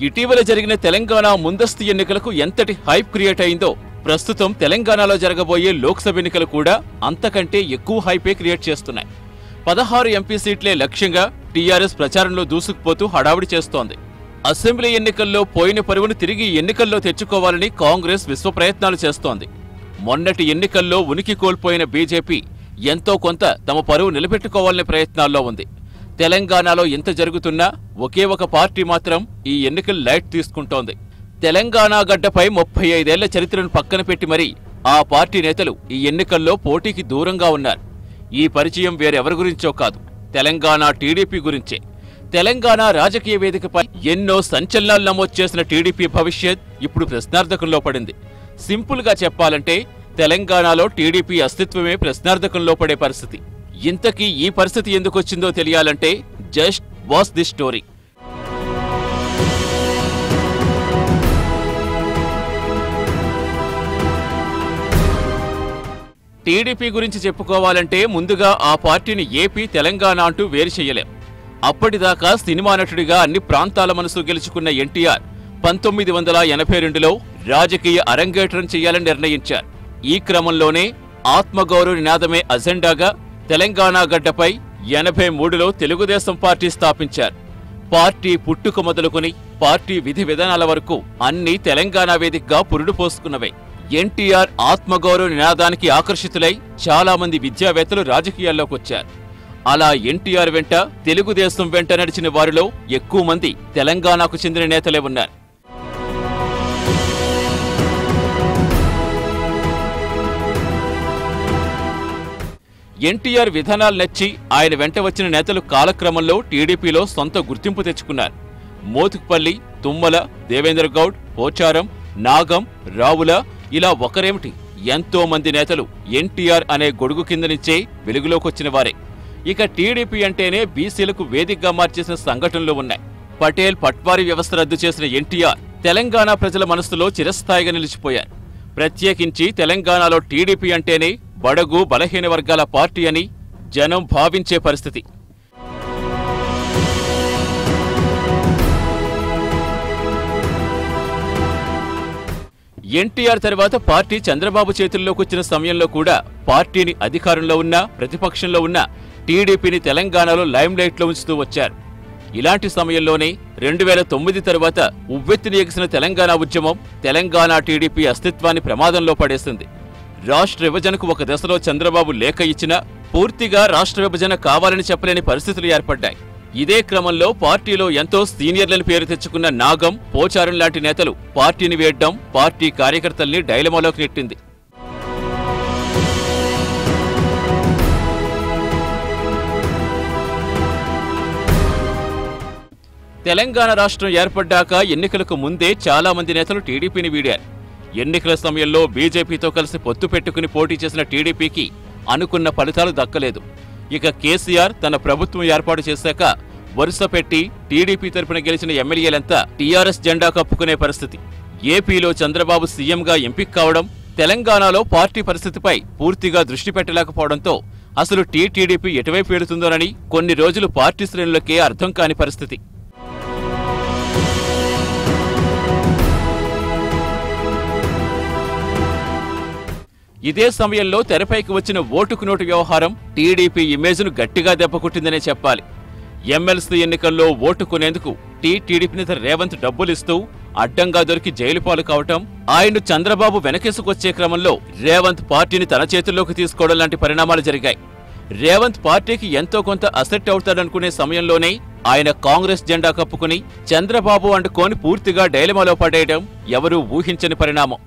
ఇటీవల జరిగిన తెలంగాణ ముందస్తు ఎన్నికలకు ఎంతటి హైప్ క్రియేట్ అయిందో ప్రస్తుతం తెలంగాణలో జరగబోయే లోక్సభ ఎన్నికలు కూడా అంతకంటే ఎక్కువ హైపే క్రియేట్ చేస్తున్నాయి. 16 ఎంపీ సీట్లే లక్ష్యంగా టీఆర్ఎస్ ప్రచారంలో దూసుకుపోతూ హడావుడి చేస్తోంది. అసెంబ్లీ ఎన్నికల్లో పోయిన పరువును తిరిగి ఎన్నికల్లో తెచ్చుకోవాలని కాంగ్రెస్ విశ్వ ప్రయత్నాలు చేస్తోంది. మొన్నటి ఎన్నికల్లో ఉనికి కోల్పోయిన బీజేపీ ఎంతో కొంత తమ పరువు నిలబెట్టుకోవాలనే ప్రయత్నాల్లో ఉంది. తెలంగాణలో ఎంత జరుగుతున్నా ఒకే ఒక పార్టీ మాత్రం ఈ ఎన్నికలు లైట్ తీసుకుంటోంది. తెలంగాణ గడ్డపై 35 ఏళ్ల చరిత్రను పక్కన పెట్టి మరీ ఆ పార్టీ నేతలు ఈ ఎన్నికల్లో పోటీకి దూరంగా ఉన్నారు. ఈ పరిచయం వేరెవరి గురించో కాదు, తెలంగాణ టీడీపీ గురించే. తెలంగాణ రాజకీయ వేదికపై ఎన్నో సంచలనాలు నమోదు చేసిన టీడీపీ భవిష్యత్ ఇప్పుడు ప్రశ్నార్థకంలో పడింది. సింపుల్ గా చెప్పాలంటే తెలంగాణలో టీడీపీ అస్తిత్వమే ప్రశ్నార్థకంలో పడే పరిస్థితి. ఇంతకీ ఈ పరిస్థితి ఎందుకొచ్చిందో తెలియాలంటే just watch this story. TDP గురించి చెప్పుకోవాలంటే ముందుగా ఆ పార్టీని ఏపీ, తెలంగాణ అంటూ వేరు చేయలేం. అప్పటిదాకా సినిమా నటుడిగా అన్ని ప్రాంతాల మనసు గెలుచుకున్న ఎన్టీఆర్ 1982లో రాజకీయ అరంగేట్రం చేయాలని నిర్ణయించారు. ఈ క్రమంలోనే ఆత్మగౌరవ నినాదమే అజెండాగా తెలంగాణ గడ్డపై 83లో తెలుగుదేశం పార్టీ స్థాపించారు. పార్టీ పుట్టుక మొదలుకొని పార్టీ విధి విధానాల వరకు అన్ని తెలంగాణ వేదికగా పురుడు పోసుకున్నవే. ఎన్టీఆర్ ఆత్మగౌరవ నినాదానికి ఆకర్షితులై చాలా మంది విద్యావేత్తలు రాజకీయాల్లోకి వచ్చారు. అలా ఎన్టీఆర్ వెంట, తెలుగుదేశం వెంట నడిచిన వారిలో ఎక్కువ మంది తెలంగాణకు చెందిన నేతలే ఉన్నారు. ఎన్టీఆర్ విధానాలు నచ్చి ఆయన వెంట వచ్చిన నేతలు కాలక్రమంలో టీడీపీలో సొంత గుర్తింపు తెచ్చుకున్నారు. మోతుకుపల్లి, తుమ్మల, దేవేంద్ర గౌడ్, పోచారం, నాగం, రావుల ఇలా ఒకరేమిటి ఎంతో మంది నేతలు ఎన్టీఆర్ అనే గొడుగు కింద నుంచే వెలుగులోకొచ్చిన వారే. ఇక టీడీపీ అంటేనే బీసీలకు వేదికగా మార్చేసిన సంఘటనలు ఉన్నాయి. పటేల్ పట్వారీ వ్యవస్థ రద్దు చేసిన ఎన్టీఆర్ తెలంగాణ ప్రజల మనస్సులో చిరస్థాయిగా నిలిచిపోయారు. ప్రత్యేకించి తెలంగాణలో టీడీపీ అంటేనే బడుగు బలహీన వర్గాల పార్టీ అని జనం భావించే పరిస్థితి. ఎన్టీఆర్ తర్వాత పార్టీ చంద్రబాబు చేతుల్లోకి వచ్చిన సమయంలో కూడా పార్టీని అధికారంలో ఉన్నా ప్రతిపక్షంలో ఉన్నా టీడీపీని తెలంగాణలో లైమ్లైట్లో ఉంచుతూ వచ్చారు. ఇలాంటి సమయంలోనే 2009 తర్వాత ఉవ్వెత్తున ఎగిసిన తెలంగాణ ఉద్యమం తెలంగాణ టీడీపీ అస్తిత్వాన్ని ప్రమాదంలో పడేసింది. రాష్ట్ర విభజనకు ఒక దశలో చంద్రబాబు లేఖ ఇచ్చినా పూర్తిగా రాష్ట్ర విభజన కావాలని చెప్పలేని పరిస్థితులు ఏర్పడ్డాయి. ఇదే క్రమంలో పార్టీలో ఎంతో సీనియర్లను పేరు తెచ్చుకున్న నాగం, పోచారం లాంటి నేతలు పార్టీని వేయడం పార్టీ కార్యకర్తల్ని డైలమాలోకి నెట్టింది. తెలంగాణ రాష్ట్రం ఏర్పడ్డాక ఎన్నికలకు ముందే చాలా మంది నేతలు టీడీపీని వీడారు. ఎన్నికల సమయంలో బీజేపీతో కలిసి పొత్తు పెట్టుకుని పోటీ చేసిన టీడీపీకి అనుకున్న ఫలితాలు దక్కలేదు. ఇక కేసీఆర్ తన ప్రభుత్వం ఏర్పాటు చేశాక వరుస పెట్టి టీడీపీ తరపున గెలిచిన ఎమ్మెల్యేలంతా టీఆర్ఎస్ జెండా కప్పుకునే పరిస్థితి. ఏపీలో చంద్రబాబు సీఎంగా ఎంపిక కావడం, తెలంగాణలో పార్టీ పరిస్థితిపై పూర్తిగా దృష్టి పెట్టలేకపోవడంతో అసలు టీడీపీ ఎటువైపు వెళుతుందోనని కొన్ని రోజులు పార్టీ శ్రేణులకే అర్థం కాని పరిస్థితి. ఇదే సమయంలో తెరపైకి వచ్చిన ఓటుకు నోటు వ్యవహారం టీడీపీ ఇమేజ్ను గట్టిగా దెబ్బకొట్టిందనే చెప్పాలి. ఎమ్మెల్సీ ఎన్నికల్లో ఓటు కొనేందుకు టీడీపీ నేత రేవంత్ డబ్బులిస్తూ అడ్డంగా దొరికి జైలు పాలు కావటం, ఆయన్ను చంద్రబాబు వెనకేసుకొచ్చే క్రమంలో రేవంత్ పార్టీని తన చేతుల్లోకి తీసుకోవడం లాంటి పరిణామాలు జరిగాయి. రేవంత్ పార్టీకి ఎంతో కొంత అసెట్ అవుతాడనుకునే సమయంలోనే ఆయన కాంగ్రెస్ జెండా కప్పుకుని చంద్రబాబు అంటుకొని పూర్తిగా డైలమాలో పడేయడం ఎవరూ ఊహించని పరిణామం.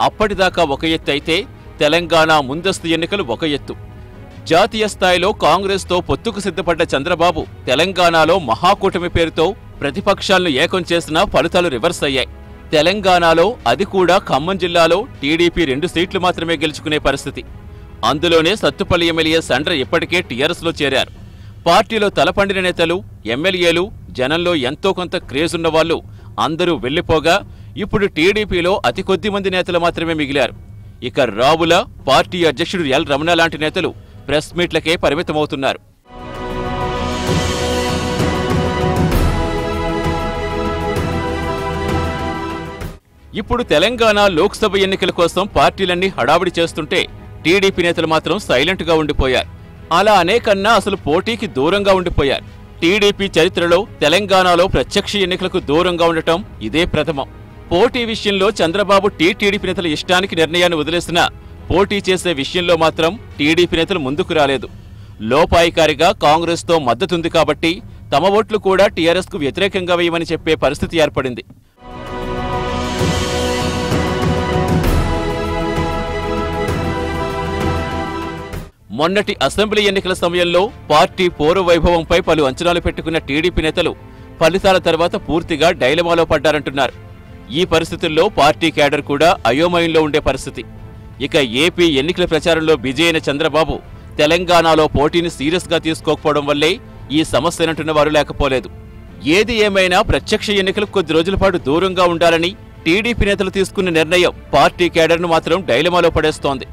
అప్పటిదాకా ఒక ఎత్తు అయితే తెలంగాణ ముందస్తు ఎన్నికలు ఒక ఎత్తు. జాతీయ స్థాయిలో కాంగ్రెస్తో పొత్తుకు సిద్ధపడ్డ చంద్రబాబు తెలంగాణలో మహాకూటమి పేరుతో ప్రతిపక్షాలను ఏకం చేసినా ఫలితాలు రివర్స్ అయ్యాయి. తెలంగాణలో అది కూడా ఖమ్మం జిల్లాలో టీడీపీ 2 సీట్లు మాత్రమే గెలుచుకునే పరిస్థితి. అందులోనే సత్తుపల్లి ఎమ్మెల్యే సండ్ర ఇప్పటికే టీఆర్ఎస్లో చేరారు. పార్టీలో తలపండిన నేతలు, ఎమ్మెల్యేలు, జనంలో ఎంతో కొంత క్రేజ్ ఉన్నవాళ్లు అందరూ వెళ్లిపోగా ఇప్పుడు టీడీపీలో అతి కొద్ది మంది నేతలు మాత్రమే మిగిలారు. ఇక రావుల, పార్టీ అధ్యక్షుడు ఎల్ రమణ లాంటి నేతలు ప్రెస్ మీట్లకే పరిమితమవుతున్నారు. ఇప్పుడు తెలంగాణ లోక్సభ ఎన్నికల కోసం పార్టీలన్నీ హడావిడి చేస్తుంటే టీడీపీ నేతలు మాత్రం సైలెంట్గా ఉండిపోయారు. అలా అనేకన్నా అసలు పోటీకి దూరంగా ఉండిపోయారు. టీడీపీ చరిత్రలో తెలంగాణలో ప్రత్యక్ష ఎన్నికలకు దూరంగా ఉండటం ఇదే ప్రథమం. పోటీ విషయంలో చంద్రబాబు టీడీపీ నేతల ఇష్టానికి నిర్ణయాన్ని వదిలేసినా పోటీ చేసే విషయంలో మాత్రం టీడీపీ నేతలు ముందుకు రాలేదు. లోపాయికారిగా కాంగ్రెస్తో మద్దతుంది కాబట్టి తమ ఓట్లు కూడా టీఆర్ఎస్కు వ్యతిరేకంగా వేయమని చెప్పే పరిస్థితి ఏర్పడింది. మొన్నటి అసెంబ్లీ ఎన్నికల సమయంలో పార్టీ పూర్వవైభవంపై పలు అంచనాలు పెట్టుకున్న టీడీపీ నేతలు ఫలితాల తర్వాత పూర్తిగా డైలమాలో పడ్డారంటున్నారు. ఈ పరిస్థితుల్లో పార్టీ క్యాడర్ కూడా అయోమయంలో ఉండే పరిస్థితి. ఇక ఏపీ ఎన్నికల ప్రచారంలో బిజీ అయిన చంద్రబాబు తెలంగాణలో పోటీని సీరియస్గా తీసుకోకపోవడం వల్లే ఈ సమస్యనంటున్న వారు లేకపోలేదు. ఏది ఏమైనా ప్రత్యక్ష ఎన్నికలకు కొద్ది రోజుల పాటు దూరంగా ఉండాలని టీడీపీ నేతలు తీసుకున్న నిర్ణయం పార్టీ క్యాడర్ను మాత్రం డైలమాలో పడేస్తోంది.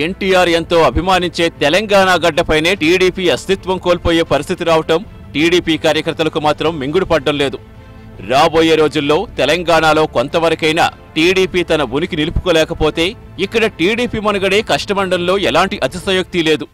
ఎన్టీఆర్ ఎంతో అభిమానించే తెలంగాణ గడ్డపైనే టీడీపీ అస్తిత్వం కోల్పోయే పరిస్థితి రావటం టీడీపీ కార్యకర్తలకు మాత్రం మింగుడు పడ్డం లేదు. రాబోయే రోజుల్లో తెలంగాణలో కొంతవరకైనా టీడీపీ తన ఉనికి నిలుపుకోలేకపోతే ఇక్కడ టీడీపీ మనుగడే కష్టమండంలో ఎలాంటి అతిశయోక్తి లేదు.